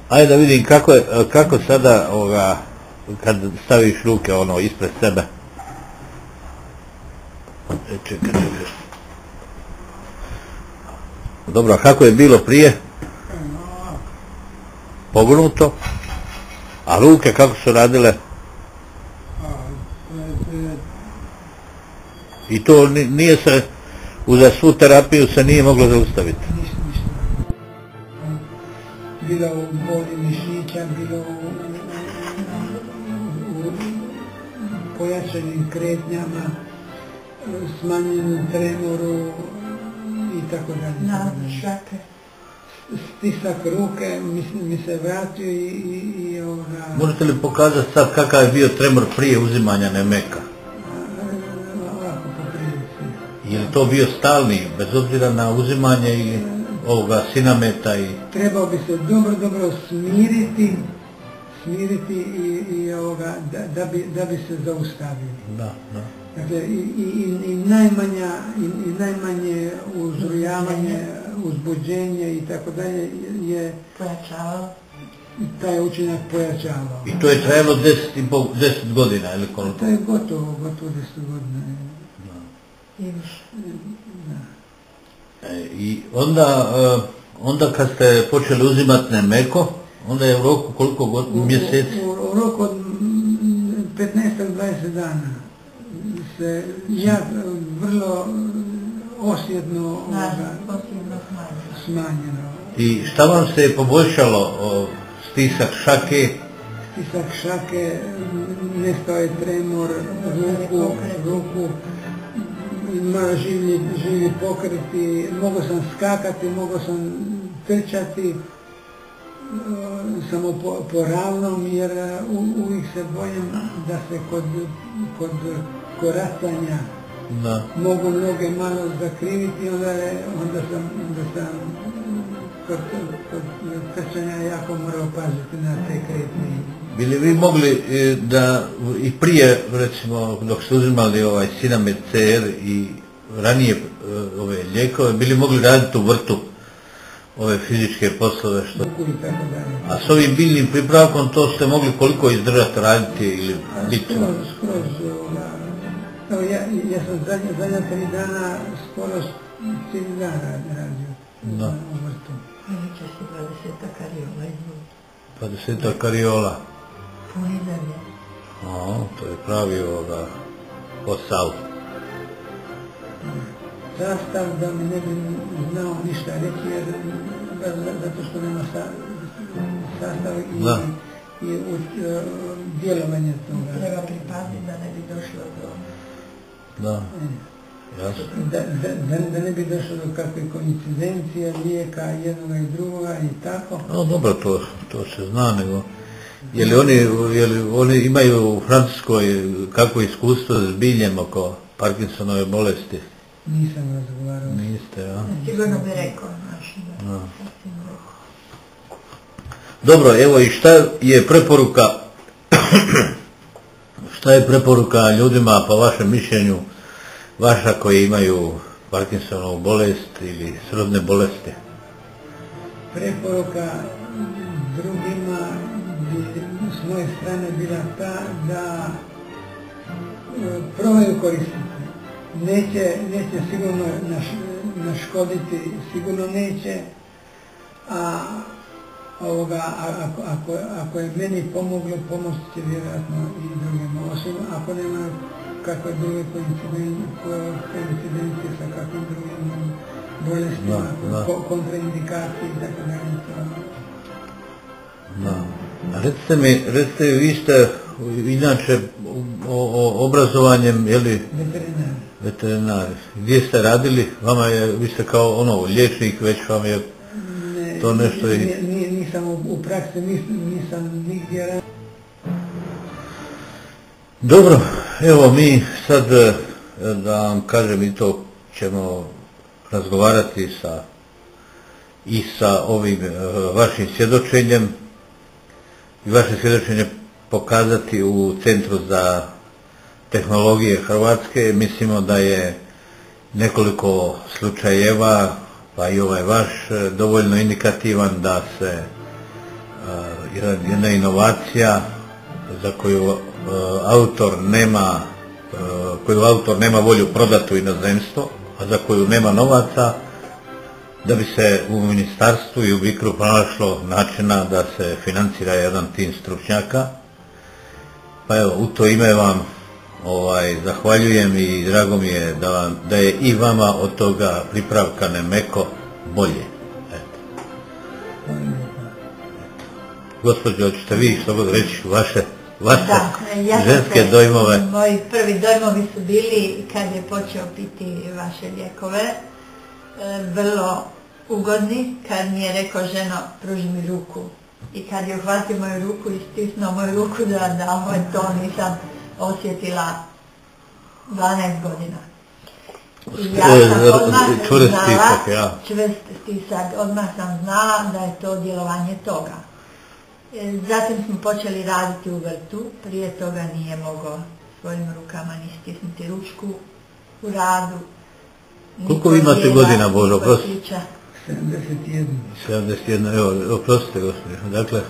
Ajde da vidim kako sada kad staviš ruke ispred sebe. Čekaj. Dobro, a kako je bilo prije? Pognuto? A ruke kako su radile? I to nije se, uza svu terapiju se nije moglo zaustaviti? Ništa. Bilo u boli mišića, bilo u pojačanim kretnjama, smanjenom tremoru i tako dalje. Šake. Stisak ruke mi se vratio i Možete li pokazati sad kakav je bio tremor prije uzimanja Nemeka? ovako po prilici. Je li to bio stalni, bez obzira na uzimanje ili ovoga Sinameta i... Trebao bi se dobro smiriti i da bi se zaustavili. Da. Dakle, i najmanje uzrujavanje, uzbuđenje i tako dalje je Pojačavalo. taj učinak pojačavao. I to je trajalo 10 godina ili koliko? To je gotovo 10 godina. I više. I onda kad ste počeli uzimati Nemeko, onda je u roku koliko mjeseci? U roku od 15-20 dana se vrlo osjetno smanjeno. I šta vam se je poboljšalo? Stisak šake? Stisak šake, nestao je tremor, ruku, ima življi pokreti, mogao sam skakati, mogao sam trčati, samo po ravnom, jer uvijek se bojim da se kod koracanja mogu noge malo zakriviti, onda sam kod trčanja jako morao paziti na te kretnje. Bili vi mogli da i prije, recimo, dok ste uzimali Sinamet CR i ranije ove lijekove, bili mogli raditi u vrtu ove fizičke poslove? A s ovim biljnim pripravkom to ste mogli koliko izdržati raditi ili biti? Skroz. Evo, ja sam zadnja 3 dana skoro cijeli dan radio u vrtu. Inače si 20 kariola. 20 kariola. Ponizanje. To je pravi posao. Sastav da mi ne bi znao ništa reći, jer zato što nema sastav i djelovanje toga. Treba pripaziti da ne bi došlo do... Da, jasno. Da ne bi došlo do kakve koincidencije, lijeka jednoga i drugoga i tako. No dobro, to se zna, nego... Je li oni imaju u Francuskoj kakvo iskustvo s biljem oko Parkinsonove bolesti? Nisam razgovarao. Niste, ja? Sigurno bi rekao našim. Dobro, evo i šta je preporuka ljudima, po vašem mišljenju, vaša koji imaju Parkinsonovu bolest ili srodne bolesti? Preporuka drugima bi s moje strane bila ta da probaju koristiti. Neće sigurno naškoditi, sigurno neće, a ako je meni pomoglo, pomoći će vjerojatno i drugima. Osim ako nema kakve druge koincidencije sa kakvim drugim bolestima, kontraindikacije i tako dalje. Recite mi, vi ste inače obrazovanjem, jeli? Veterinar. Gdje ste radili? Vi ste kao liječnik, već vam je to nešto i... Nisam u praksi, nisam nigdje radio. Dobro, evo mi sad, da vam kažem, i to ćemo razgovarati i sa ovim vašim svjedočenjem i vaše svjedočenje pokazati u Centru za tehnologije Hrvatske. Mislimo da je nekoliko slučajeva, pa i ovaj vaš, dovoljno indikativan da se jedna inovacija za koju autor nema volju prodati u inozemstvo, a za koju nema novaca, da bi se u ministarstvu i u BICRO pronašlo načina da se financira jedan tim stručnjaka. Pa evo, u to ime vam zahvaljujem i drago mi je da je i vama od toga pripravka Nemeko bolje. Gospođo, hoćete vi što god reći vaše ženske dojmove? Moji prvi dojmovi su bili kad je počeo piti vaše lijekove, vrlo ugodni, kad mi je rekao ženo pruži mi ruku i kad je uhvatio moju ruku i stisnuo moju ruku da to nisam osjetila 12 godina. I ja sam čvrst stisak, odmah sam znala da je to djelovanje toga. Zatim smo počeli raditi u vrtu, prije toga nije mogao svojim rukama ni stisnuti ručku u radu. Koliko vi imate godina, Božo, oprosti? 71. 71, evo, oprostite gospođo, dakle...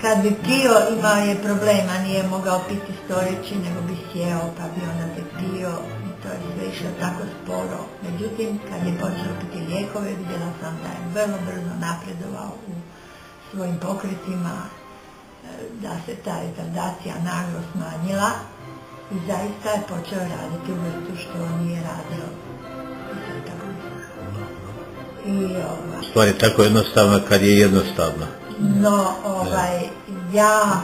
Kad bi pio imao je problema, nije mogao piti stojeći, nego bi sjeo pa bi onda se pio i to je sve išlo tako sporo. Međutim, kad je počeo piti lijekove, vidjela sam da je vrlo brzo napredovao u svojim pokretima, da se ta retardacija naglo smanjila i zaista je počeo raditi u vrtu što nije radio. Stvar je tako jednostavna kad je jednostavna. No, ja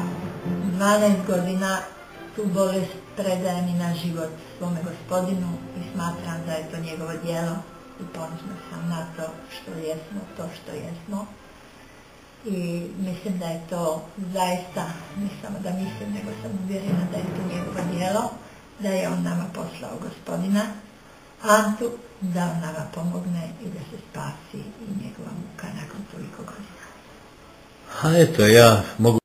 12 godina tu bolest predajem i na život svome Gospodinu i smatram da je to njegovo djelo i ponosna sam na to što jesmo. I mislim da je to zaista, ne samo da mislim, nego sam uvjerena da je to njegovo djelo, da je on nama poslao Gospodina Antu, da on nama pomogne i da se spasi i njegova muka nakon toliko godina. A eto, ja mogu